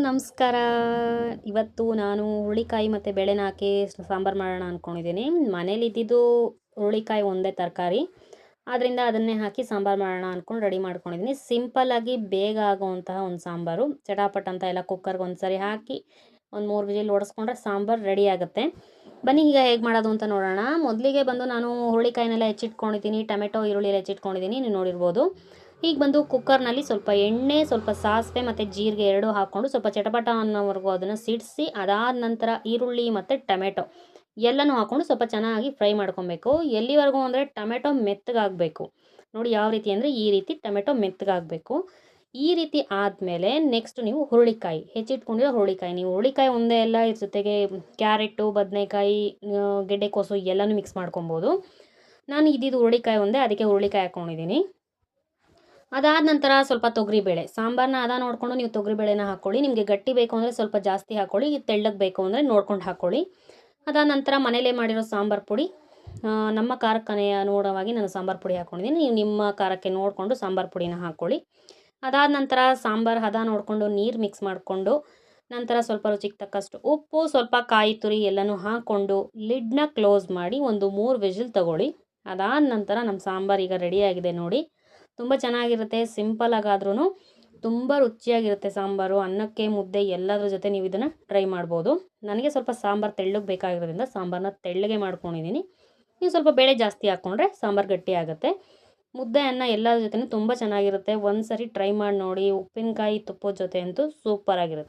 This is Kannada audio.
ನಮಸ್ಕಾರ. ಇವತ್ತು ನಾನು ಹುರುಳಿಕಾಯಿ ಮತ್ತು ಬೇಳೆನ ಹಾಕಿ ಸಾಂಬಾರು ಮಾಡೋಣ ಅಂದ್ಕೊಂಡಿದ್ದೀನಿ. ಮನೇಲಿ ಇದ್ದಿದ್ದು ಹುರುಳಿಕಾಯಿ ಒಂದೇ ತರಕಾರಿ, ಆದ್ದರಿಂದ ಅದನ್ನೇ ಹಾಕಿ ಸಾಂಬಾರು ಮಾಡೋಣ ಅಂದ್ಕೊಂಡು ರೆಡಿ ಮಾಡ್ಕೊಂಡಿದ್ದೀನಿ. ಸಿಂಪಲ್ಲಾಗಿ ಬೇಗ ಆಗುವಂತಹ ಒಂದು ಸಾಂಬಾರು. ಚಟಾಪಟ್ ಅಂತ ಎಲ್ಲ ಕುಕ್ಕರ್ಗೆ ಒಂದು ಸರಿ ಹಾಕಿ ಒಂದು 3 ವಿಜಿಲ್ ಹೊಡೆಸ್ಕೊಂಡ್ರೆ ಸಾಂಬಾರು ರೆಡಿ ಆಗುತ್ತೆ. ಬನ್ನಿ ಈಗ ಹೇಗೆ ಮಾಡೋದು ಅಂತ ನೋಡೋಣ. ಮೊದಲಿಗೆ ಬಂದು ನಾನು ಹುರುಳಿಕಾಯಿನೆಲ್ಲ ಹೆಚ್ಚಿಟ್ಕೊಂಡಿದ್ದೀನಿ, ಟೊಮೆಟೊ ಈರುಳ್ಳಿ ಎಲ್ಲ ಹೆಚ್ಚಿಟ್ಕೊಂಡಿದ್ದೀನಿ, ನೀವು ನೋಡಿರ್ಬೋದು. ಈಗ ಬಂದು ಕುಕ್ಕರ್ನಲ್ಲಿ ಸ್ವಲ್ಪ ಎಣ್ಣೆ, ಸ್ವಲ್ಪ ಸಾಸಿವೆ ಮತ್ತು ಜೀರಿಗೆ ಎರಡೂ ಹಾಕ್ಕೊಂಡು ಸ್ವಲ್ಪ ಚಟಪಟ ಅನ್ನೋವರೆಗೂ ಅದನ್ನು ಸಿಡಿಸಿ, ಅದಾದ ನಂತರ ಈರುಳ್ಳಿ ಮತ್ತು ಟೊಮೆಟೊ ಎಲ್ಲನೂ ಹಾಕ್ಕೊಂಡು ಸ್ವಲ್ಪ ಚೆನ್ನಾಗಿ ಫ್ರೈ ಮಾಡ್ಕೊಬೇಕು. ಎಲ್ಲಿವರೆಗೂ ಅಂದರೆ ಟೊಮೆಟೊ ಮೆತ್ತಗಾಗಬೇಕು. ನೋಡಿ ಯಾವ ರೀತಿ ಅಂದರೆ ಈ ರೀತಿ ಟೊಮೆಟೊ ಮೆತ್ತಗಾಗಬೇಕು. ಈ ರೀತಿ ಆದಮೇಲೆ ನೆಕ್ಸ್ಟ್ ನೀವು ಹುರುಳಿಕಾಯಿ ಹೆಚ್ಚಿಟ್ಕೊಂಡಿರೋ ಹುರುಳಿಕಾಯಿ, ನೀವು ಹುರುಳಿಕಾಯಿ ಒಂದೇ ಎಲ್ಲ ಇದ್ರ ಜೊತೆಗೆ ಕ್ಯಾರೆಟು, ಬದನೆಕಾಯಿ, ಗೆಡ್ಡೆಕೋಸು ಎಲ್ಲನೂ ಮಿಕ್ಸ್ ಮಾಡ್ಕೊಬೋದು. ನಾನು ಇದ್ದಿದ್ದು ಹುರುಳಿಕಾಯಿ ಒಂದೇ, ಅದಕ್ಕೆ ಹುರುಳಿಕಾಯಿ ಹಾಕ್ಕೊಂಡಿದ್ದೀನಿ. ಅದಾದ ನಂತರ ಸ್ವಲ್ಪ ತೊಗರಿಬೇಳೆ, ಸಾಂಬಾರನ್ನ ಹದ ನೋಡಿಕೊಂಡು ನೀವು ತೊಗರಿಬೇಳೆನ ಹಾಕ್ಕೊಳ್ಳಿ. ನಿಮಗೆ ಗಟ್ಟಿ ಬೇಕು ಅಂದರೆ ಸ್ವಲ್ಪ ಜಾಸ್ತಿ ಹಾಕ್ಕೊಳ್ಳಿ, ತೆಳ್ಳಗೆ ಬೇಕು ಅಂದರೆ ನೋಡ್ಕೊಂಡು ಹಾಕ್ಕೊಳ್ಳಿ. ಅದಾದ ನಂತರ ಮನೇಲೇ ಮಾಡಿರೋ ಸಾಂಬಾರು ಪುಡಿ, ನಮ್ಮ ಖಾರಕ್ಕೆ ನೋಡೋವಾಗಿ ನಾನು ಸಾಂಬಾರು ಪುಡಿ ಹಾಕ್ಕೊಂಡಿದ್ದೀನಿ. ನೀವು ನಿಮ್ಮ ಖಾರಕ್ಕೆ ನೋಡಿಕೊಂಡು ಸಾಂಬಾರು ಪುಡಿನ ಹಾಕ್ಕೊಳ್ಳಿ. ಅದಾದ ನಂತರ ಸಾಂಬಾರು ಹದ ನೋಡಿಕೊಂಡು ನೀರು ಮಿಕ್ಸ್ ಮಾಡಿಕೊಂಡು, ನಂತರ ಸ್ವಲ್ಪ ರುಚಿಗೆ ತಕ್ಕಷ್ಟು ಉಪ್ಪು, ಸ್ವಲ್ಪ ಕಾಯಿ ತುರಿ ಎಲ್ಲನೂ ಹಾಕ್ಕೊಂಡು ಲಿಡ್ನ ಕ್ಲೋಸ್ ಮಾಡಿ ಒಂದು 3 ವಿಜಿಲ್ ತಗೊಳ್ಳಿ. ಅದಾದ ನಂತರ ನಮ್ಮ ಸಾಂಬಾರು ಈಗ ರೆಡಿಯಾಗಿದೆ ನೋಡಿ. ತುಂಬ ಚೆನ್ನಾಗಿರುತ್ತೆ, ಸಿಂಪಲ್ಲಾಗಾದ್ರೂ ತುಂಬ ರುಚಿಯಾಗಿರುತ್ತೆ ಸಾಂಬಾರು. ಅನ್ನಕ್ಕೆ, ಮುದ್ದೆ ಎಲ್ಲದ್ರ ಜೊತೆ ನೀವು ಇದನ್ನು ಟ್ರೈ ಮಾಡ್ಬೋದು. ನನಗೆ ಸ್ವಲ್ಪ ಸಾಂಬಾರು ತೆಳ್ಳಗೆ ಬೇಕಾಗಿರೋದ್ರಿಂದ ಸಾಂಬಾರನ್ನ ತೆಳ್ಳಗೆ ಮಾಡ್ಕೊಂಡಿದ್ದೀನಿ. ನೀವು ಸ್ವಲ್ಪ ಬೇಳೆ ಜಾಸ್ತಿ ಹಾಕ್ಕೊಂಡ್ರೆ ಸಾಂಬಾರು ಗಟ್ಟಿ ಆಗುತ್ತೆ. ಮುದ್ದೆ, ಅನ್ನ ಎಲ್ಲದ್ರ ಜೊತೆನೂ ತುಂಬ ಚೆನ್ನಾಗಿರುತ್ತೆ. ಒಂದು ಸರಿ ಟ್ರೈ ಮಾಡಿ ನೋಡಿ. ಉಪ್ಪಿನಕಾಯಿ ತುಪ್ಪದ ಜೊತೆ ಅಂತೂ ಸೂಪರಾಗಿರುತ್ತೆ.